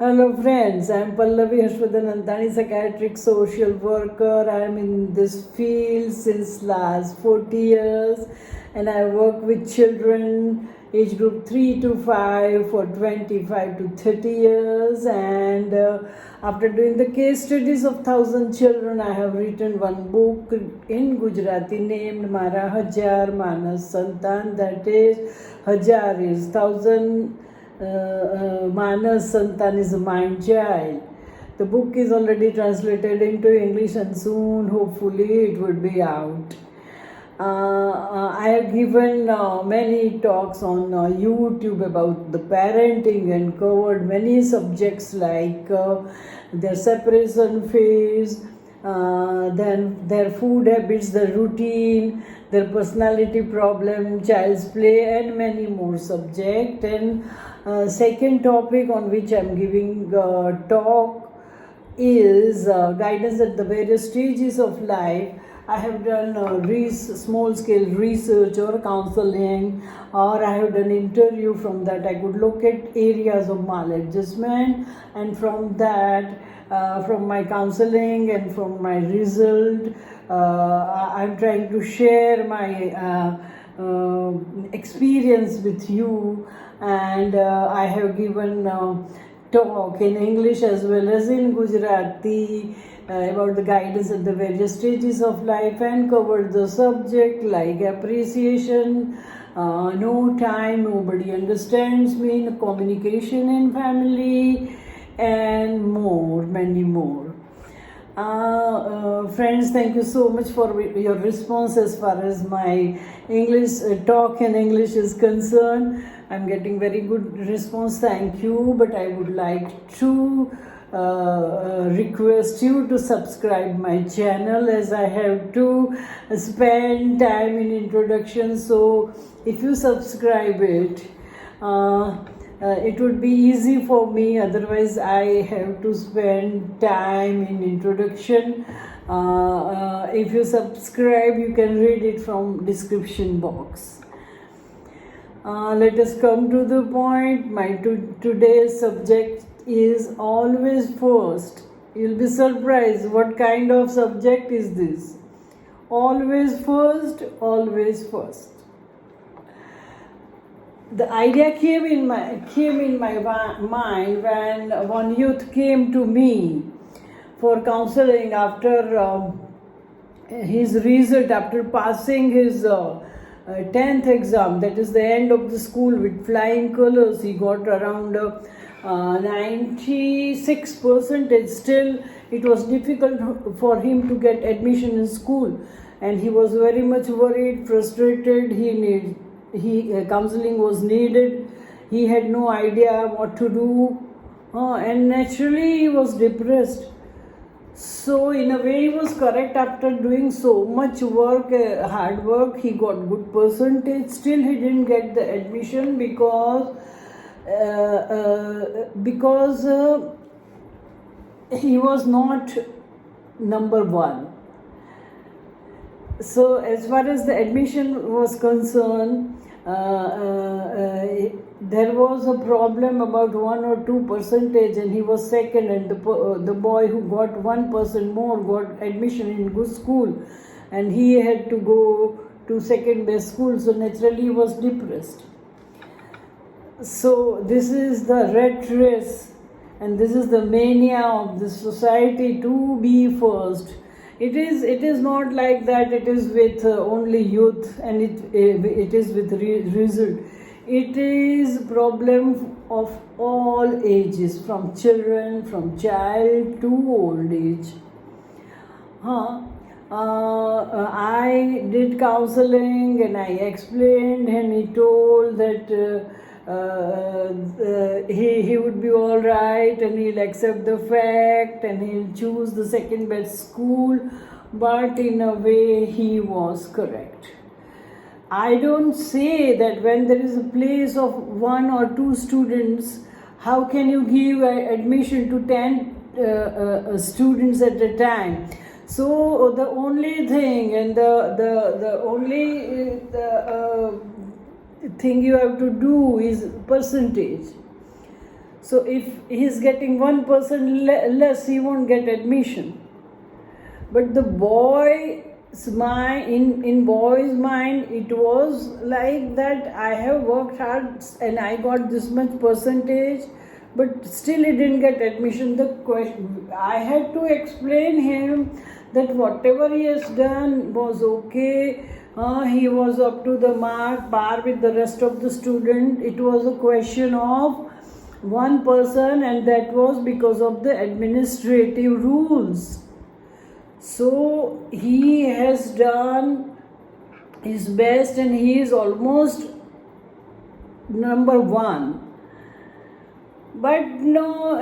Hello friends, I am Pallavi.H.Antani.Psychiatric social worker. I am in this field since last 40 years and I work with children age group 3 to 5 for 25 to 30 years, and after doing the case studies of 1000 children, I have written one book in Gujarati named Mara Hajar Manas Santan, that is Hajar is 1000, Manas Santan is a mind child. The book is already translated into English and soon hopefully it would be out. I have given many talks on YouTube about the parenting and covered many subjects like their separation phase, then their food habits, their routine, their personality problem, child's play, and many more subjects. And second topic on which I am giving talk is guidance at the various stages of life. I have done small scale research or counseling, or I have done interview. From that I could locate areas of maladjustment, and from that from my counseling and from my result, I'm trying to share my experience with you, and I have given talk in English as well as in Gujarati about the guidance at the various stages of life, and covered the subject like appreciation, no time, nobody understands me, communication in family, and more, many more. Friends, thank you so much for your response as far as my English talk in English is concerned. I'm getting very good response, thank you, but I would like to request you to subscribe my channel, as I have to spend time in introduction. So if you subscribe it, it would be easy for me, otherwise I have to spend time in introduction. If you subscribe, you can read it from description box. Let us come to the point. My today's subject is always first. You'll be surprised what kind of subject is this. Always first, always first. The idea came in my mind when one youth came to me for counseling after his result, after passing his 10th exam, that is the end of the school with flying colors. He got around 96%. Still it was difficult for him to get admission in school, and he was very much worried, frustrated. Counseling was needed. He had no idea what to do, and naturally he was depressed. So in a way he was correct. After doing so much work, hard work, he got good percentage. Still he didn't get the admission because he was not number one. So as far as the admission was concerned, there was a problem about 1 or 2%, and he was second, and the boy who got 1% more got admission in good school, and he had to go to second best school. So naturally he was depressed. So this is the rat race, and this is the mania of the society to be first. It is not like that. It is with only youth, and it is with result. It is problem of all ages, from children, from child to old age. I did counseling and I explained, and he told that he would be all right, and he'll accept the fact, and he'll choose the second best school. But in a way he was correct. I don't say that when there is a place of 1 or 2 students, how can you give admission to 10 students at a time? So the only thing, and the only thing you have to do is percentage. So if he's getting 1% less, he won't get admission. But the boy's mind, in boy's mind, it was like that I have worked hard and I got this much percentage, but still he didn't get admission. The question, I had to explain him that whatever he has done was okay. He was up to the mark, par with the rest of the student. It was a question of one person, and that was because of the administrative rules. So he has done his best and he is almost number one. But no,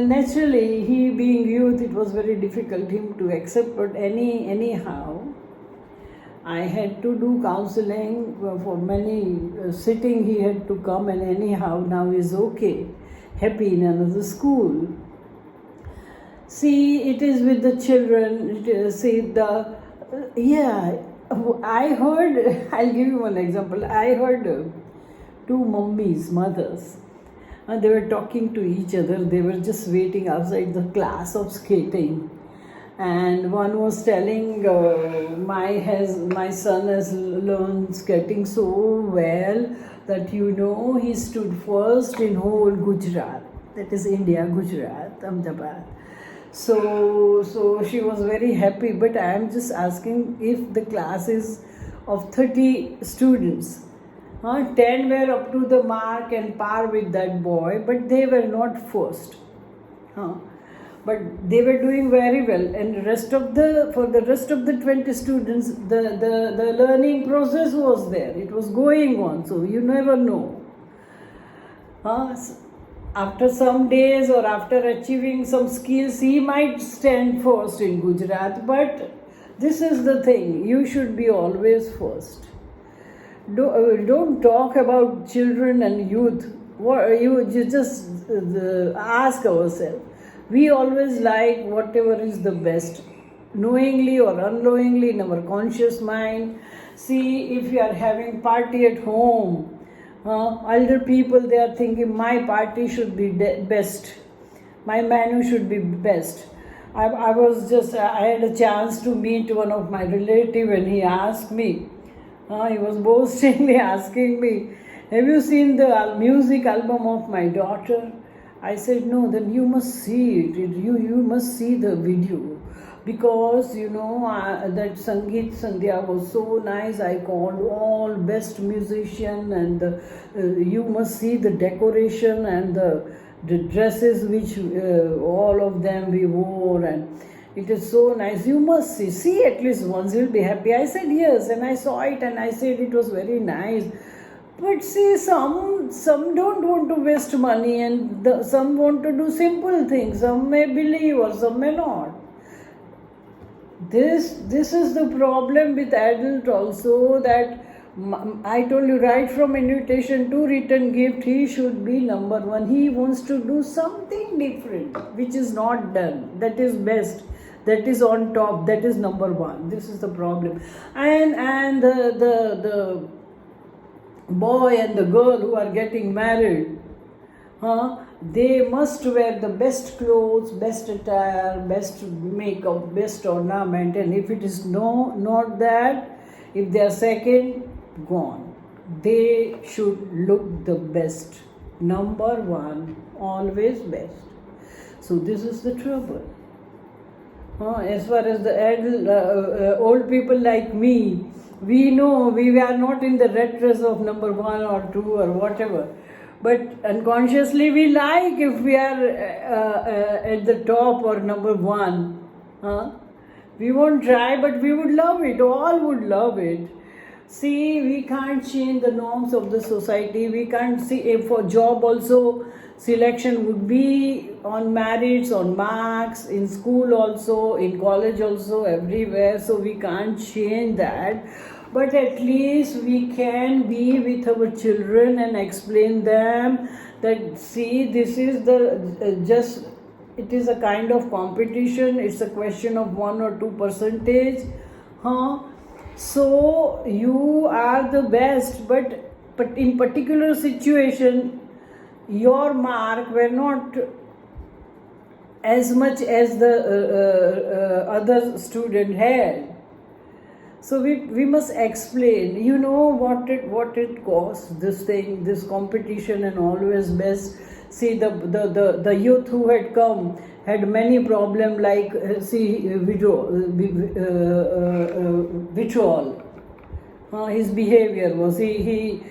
naturally, he being youth, it was very difficult him to accept. But anyhow, I had to do counseling for many sitting. He had to come, and anyhow, now he's okay, happy in another school. See, it is with the children. I heard. I'll give you one example. I heard two mummies, mothers. And they were talking to each other. They were just waiting outside the class of skating, and one was telling, my son has learned skating so well that he stood first in whole Gujarat. That is India, Gujarat, Ahmedabad. So she was very happy. But I am just asking, if the class is of 30 students. 10 were up to the mark and par with that boy, but they were not first. But they were doing very well, and for the rest of the 20 students, the learning process was there. It was going on, so you never know. After some days or after achieving some skills, he might stand first in Gujarat. But this is the thing: you should be always first. Don't talk about children and youth. You just ask ourselves. We always like whatever is the best, knowingly or unknowingly, in our conscious mind. See, if you are having party at home, elder people, they are thinking my party should be best, my menu should be best. I had a chance to meet one of my relative, and he asked me. He was boastingly asking me, have you seen the music album of my daughter? I said, no. Then you must see it. You must see the video. Because, that Sangeet Sandhya was so nice. I called all best musician, and you must see the decoration and the dresses which all of them we wore, and it is so nice. You must see at least once. You'll be happy. I said yes, and I saw it, and I said it was very nice. But see, some don't want to waste money, and some want to do simple things. Some may believe or some may not. This is the problem with adult also, that I told you, right from invitation to return gift, he should be number one. He wants to do something different, which is not done. That is best. That is on top. That is number one. This is the problem. And the boy and the girl who are getting married, they must wear the best clothes, best attire, best makeup, best ornament. And if it is not that, if they are second, gone. They should look the best. Number one, always best. So this is the trouble. As far as the old people like me, we know we are not in the red race of number one or two or whatever. But unconsciously we like if we are at the top or number one. We won't try, but we would love it. All would love it. See, we can't change the norms of the society. We can't see, if for job also, selection would be on merits, on marks, in school also, in college also, everywhere. So we can't change that. But at least we can be with our children and explain them that, see, this is it is a kind of competition. It's a question of 1 or 2%. So you are the best, but in particular situation, your mark were not as much as the other student had. So we must explain, what it costs, this thing, this competition, and always best. See, the youth who had come had many problems, like withdrawal. His behavior was, he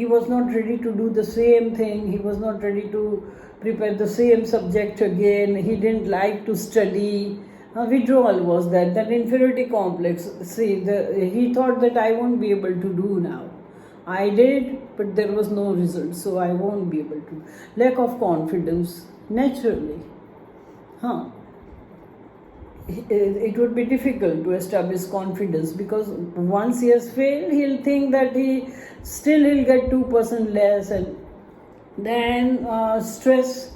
was not ready to do the same thing. He was not ready to prepare the same subject again. He didn't like to study. Withdrawal was that inferiority complex. See, he thought that I won't be able to do now. I did, but there was no result, so I won't be able to. Lack of confidence, naturally. It would be difficult to establish confidence, because once he has failed, he'll think that he'll get 2% less, and then stress,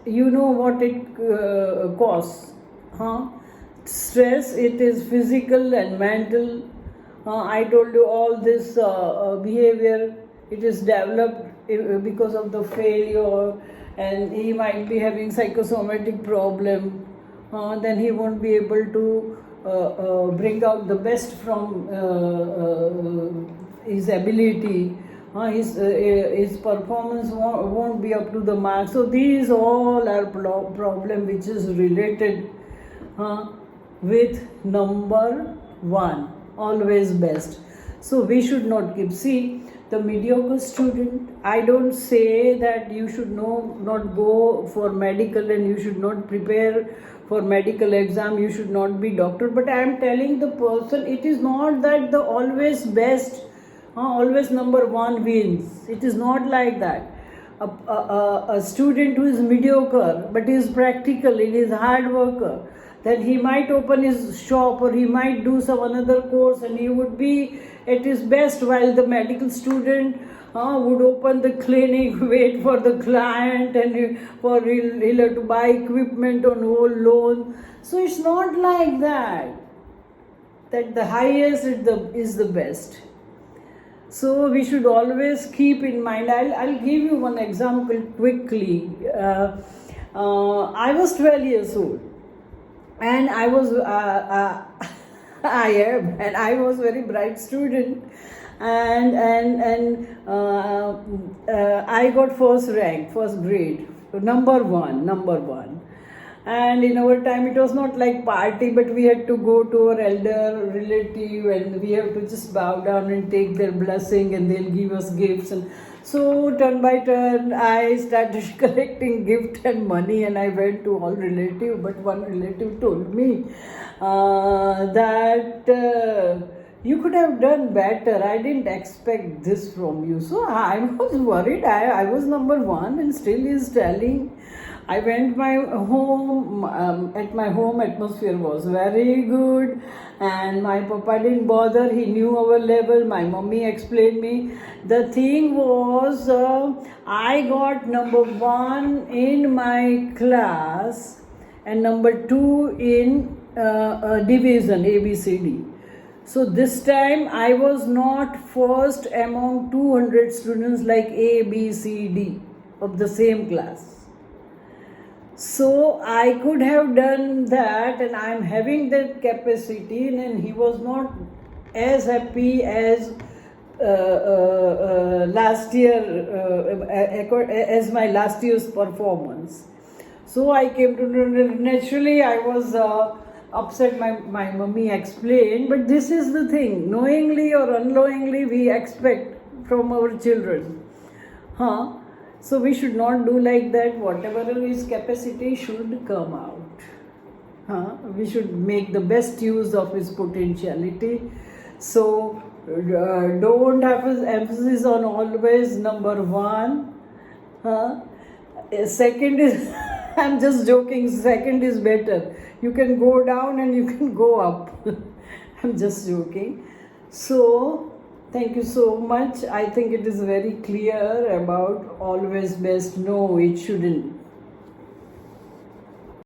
what it costs. Stress, it is physical and mental. I told you all this behavior, it is developed because of the failure, and he might be having psychosomatic problem. Then he won't be able to bring out the best from his ability. His performance won't be up to the mark. So these all are problem which is related with number one, always best. So we should not keep. See, the mediocre student, I don't say that you should not go for medical and you should not prepare for medical exam, you should not be doctor, but I am telling the person, it is not that the always best, always number one wins. It is not like that. A student who is mediocre but is practical, he is hard worker, then he might open his shop or he might do some another course and he would be at his best, while the medical student would open the clinic, wait for the client, and he'll have to buy equipment on whole loan. So it's not like that the highest is the best. So we should always keep in mind. I'll give you one example quickly. I was 12 years old, and I was I was very bright student, and I got first rank, first grade, number one. And in our time it was not like party, but we had to go to our elder relative and we have to just bow down and take their blessing, and they'll give us gifts. And so turn by turn I started collecting gift and money, and I went to all relatives, but one relative told me that you could have done better. I didn't expect this from you. So I was worried. I was number one, and still he's telling. I went my home. At my home, atmosphere was very good, and my papa didn't bother. He knew our level. My mommy explained me. The thing was, I got number one in my class and number two in division ABCD. So this time I was not first among 200 students like A, B, C, D of the same class. So I could have done that, and I am having that capacity, and he was not as happy as last year, as my last year's performance. So I came to naturally I was upset. My mommy explained, but this is the thing, knowingly or unknowingly we expect from our children. So we should not do like that. Whatever his capacity should come out. We should make the best use of his potentiality. So don't have emphasis on always number one. Second is, I'm just joking, second is better. You can go down and you can go up. I'm just joking. So thank you so much. I think it is very clear about always best. No, it shouldn't.